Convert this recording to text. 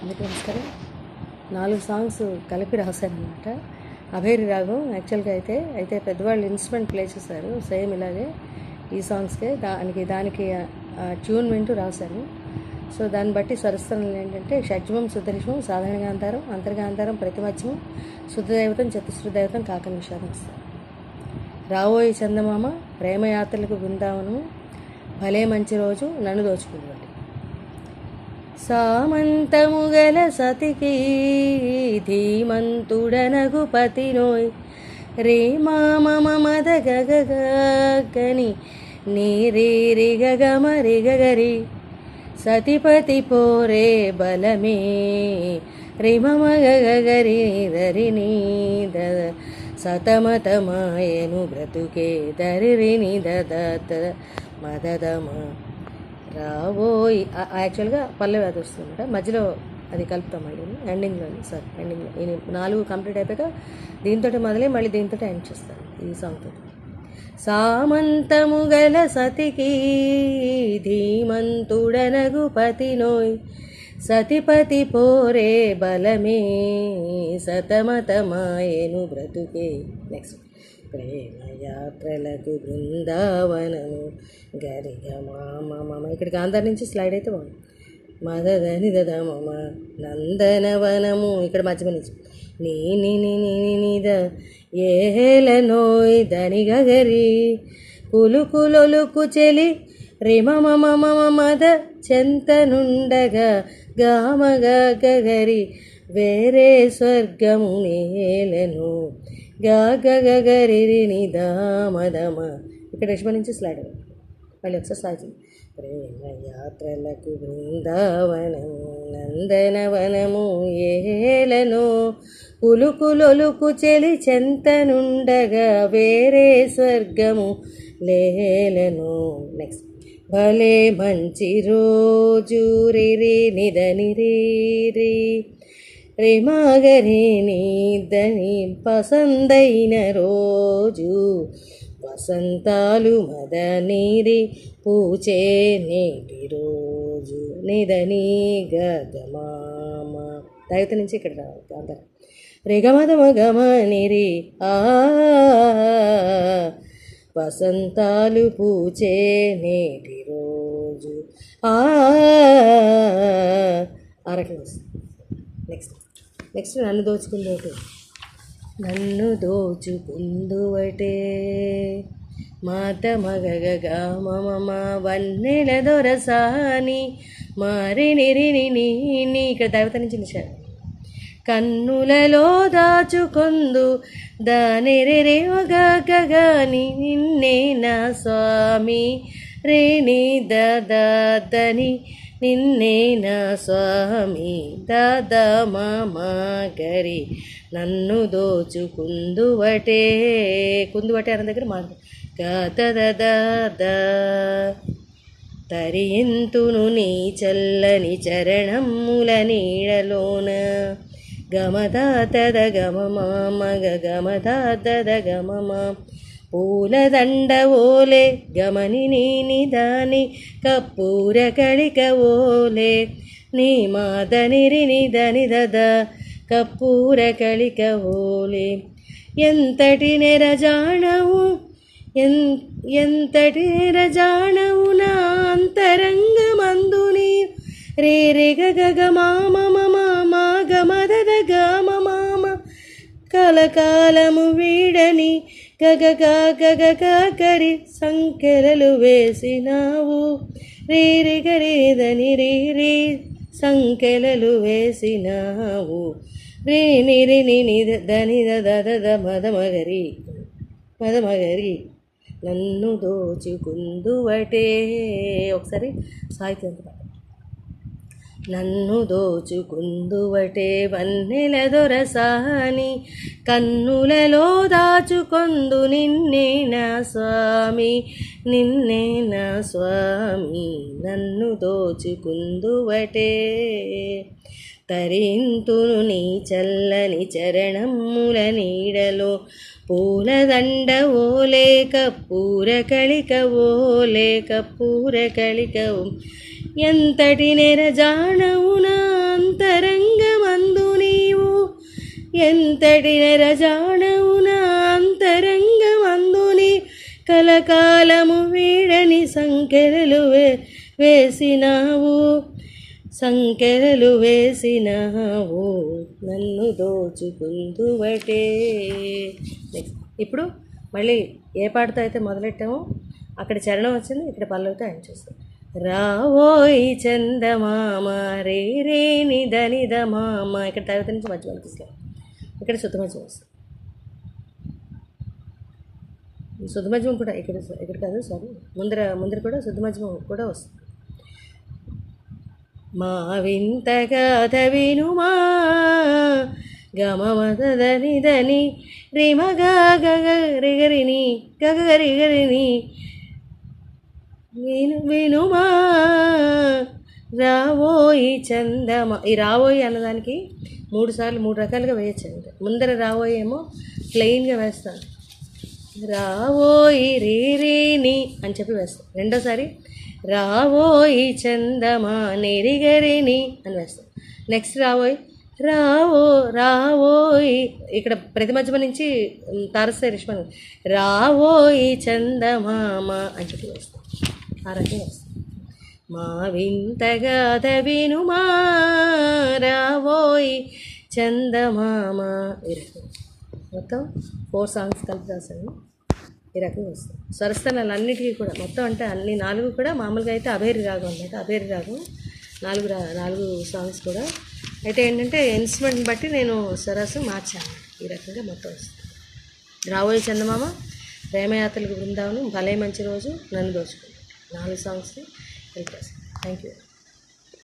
అందరికీ నమస్కారం. 4 సాంగ్స్ కలిపి రాశానమాట. అభేరి రాగం యాక్చువల్గా అయితే పెద్దవాళ్ళు ఇన్స్ట్రుమెంట్ ప్లే చేశారు సేమ్ ఇలాగే ఈ సాంగ్స్కే. దానికి ట్యూన్ వింటూ రాశాను. సో దాన్ని బట్టి స్వరస్థానాలు ఏంటంటే షడ్జమం, శుద్ధనిషమం, సాధారణ గాంధారం, అంతర్గాంధారం, ప్రతిమధ్యమం, శుద్ధదైవతం, చతుశ్రుదైవతం, కాకని విషాదం ఇస్తారు. రావోయి చందమామ, ప్రేమయాత్రలకు బృందావనము, భలే మంచి రోజు, నన్ను దోచుకునేవాడు. సామంతముగల సతికి ధీమంతుడనగు పతినోయ్, రే మామ మద గగని నీరి గగమరి గగరి, సతిపతి పోరే బలమే రిమమ గగరి ధరిని సతమతమాయను బ్రతుకే దరిని దదత మదదమ రావోయ్. యాక్చువల్గా పల్లవి అది వస్తుందన్నమాట, మధ్యలో అది కలుపుతాం మళ్ళీ ఎండింగ్లో. ఈ 4 కంప్లీట్ అయిపోయాక దీంతో మొదలై మళ్ళీ దీంతో ఎండ్ చేస్తాను ఈ సాంగ్తో. సామంతము గల సతికి ధీమంతుడనగు పతినోయ్, సతిపతి పోరే బలమే సతమతమాయను బ్రతుకే. నెక్స్ట్ ప్రేమయాత్రలకు బృందావనము గరిగ మామ. ఇక్కడ గాంధార్ నుంచి స్లైడ్ అయితే బాగుంది. మదదని దద మమ నందనవనము, ఇక్కడ మధ్య నుంచి నిద ఏలనోయ్ దని గగరి, కులుకులొలుకు చెలి రిమమ మద చెంతనుండగా గామగ గగరి, వేరే స్వర్గము నేలను గగరి నిదామదమ. ఇక్కడ యశ్మ నుంచి స్లైడ్ మళ్ళీ ఒకసారి సాగుతుంది. ప్రేమయాత్రలకు బృందావనము నందనవనము ఏలనో, కులుకులొలుకు చెలి చెంతనుండగా వేరే స్వర్గము లేలను. నెక్స్ట్ భలే మంచి రోజు రిరి నిదని రీ రిమాగరి నీదని పసందైన రోజు, వసంతాలు మదనీరి పూచే నేటి రోజు నిదని గగమామ. దైవత నుంచి ఇక్కడ రావాలి. రిగమదమ గమనిరి వసంతాలు పూచే నేటి రోజు అరకం. నెక్స్ట్ నన్ను దోచుకుందోటే. నన్ను దోచుకుందువటే మాత మగగ మమ వన్నెల దొరసాని మారినిరిని. ఇక్కడ దైవత నుంచి నిషాడు. కన్నులలో దాచుకొందు దానిరే గగని నిన్నే నా స్వామి రేణి దాదని, నిన్నే నా స్వామి దాద మామ గరి, నన్ను దోచుకుందువటే. కుందువటే అన్న దగ్గర మాట గద తరియంతును నీ చల్లని చరణముల నీడలోన, గమదాతద గమమ గమదాతద గమమ, పూలదండ ఓలే గమని నీ దాని కప్పూర కళిక ఓలే, నీ మాదనిరి నిదని దద కప్పూర కళిక ఓలే. ఎంతటి నెరజాణవు ఎంతటి నెరజాణవు నా అంతరంగమందుని, రే రే గగ మామ మా గమదద గమ మామ, కలకాలము వీడని గగ కరి సంకెలలు వేసినావు, రే రే గరేదని రే సంకెలలు వేసినావు, రే నిరి దని దద మదమగరి నన్ను దోచుకుందువటే. ఒకసారి సాహిత్యం. నన్ను దోచుకుందువటే వన్నెల దొరసాని, కన్నులలో దాచుకొందు నిన్నే నా స్వామి నిన్నే నా స్వామి, నన్ను దోచుకుందువటే. తరింతును నీ చల్లని చరణముల నీడలో, పూలదండ ఓలే కప్పూర కళిక ఓలే కప్పూర కళిక, ఎంతటి నెరజాణవు నా అంతరంగ ఎంతటి నెరజాడవు నా అంతరంగమందుని కలకాలము వీడని సంకెరలు వేసినావు సంకెరలు వేసినావు నన్ను దోచుకుందువటే. నెక్స్ట్ ఇప్పుడు మళ్ళీ ఏ పాటతో అయితే మొదలెట్టామో అక్కడ చరణం వచ్చింది, ఇక్కడ పల్లవితో ఆయన చూస్తాం. రావోయి చందమామ రే రే నిద నిద మామ, ఇక్కడ తర్వాత నుంచి మధ్య అనిపిస్తాం, ఇక్కడ శుద్ధమధ్యం వస్తుంది. శుద్ధమధ్యం కూడా ఇక్కడ కాదు, సారీ, ముందర కూడా శుద్ధమధ్యం కూడా వస్తుంది. మా వింతగా వినుమా గమమదని రిమగా గగరిగరిని గగరిగరిని వినుమా రావోయి చందమా. ఈ రావోయి అన్నదానికి 3 రకాలుగా వేయచ్చు అంట. ముందర రావోయి ఏమో ప్లెయిన్గా వేస్తాను, రావోయి రే రేని అని చెప్పి వేస్తాం. రెండోసారి రావోయి చందమా నెరిగరిని అని వేస్తాం. నెక్స్ట్ రావోయి ఇక్కడ ప్రతి మధ్యమ నుంచి తారస్తాయి రిష్మని, రావోయి చందమామ అని చెప్పి వేస్తాం. ఆ రకంగా వస్తాం. మా వింతగా వినుమా రావోయి చందమామ, ఈ రకంగా మొత్తం 4 సాంగ్స్ కలిపి రాశాను. ఈ రకంగా వస్తాయి. స్వరస్థానాలు అన్నిటికీ కూడా మొత్తం అంటే అన్ని 4 కూడా మామూలుగా అయితే అభేరి రాగం అన్నమాట. అభేరి రాగం 4 సాంగ్స్ కూడా అయితే ఏంటంటే ఇన్స్ట్రుమెంట్ని బట్టి నేను స్వరాసం మార్చాను. ఈ రకంగా మొత్తం వస్తుంది. రావోయి చందమామ, ప్రేమయాత్రలకు బృందావనం, భలే మంచి రోజు, నన్ను దోచుకుంటాను, 4 సాంగ్స్ని కలిపి రాశాను. Thank you.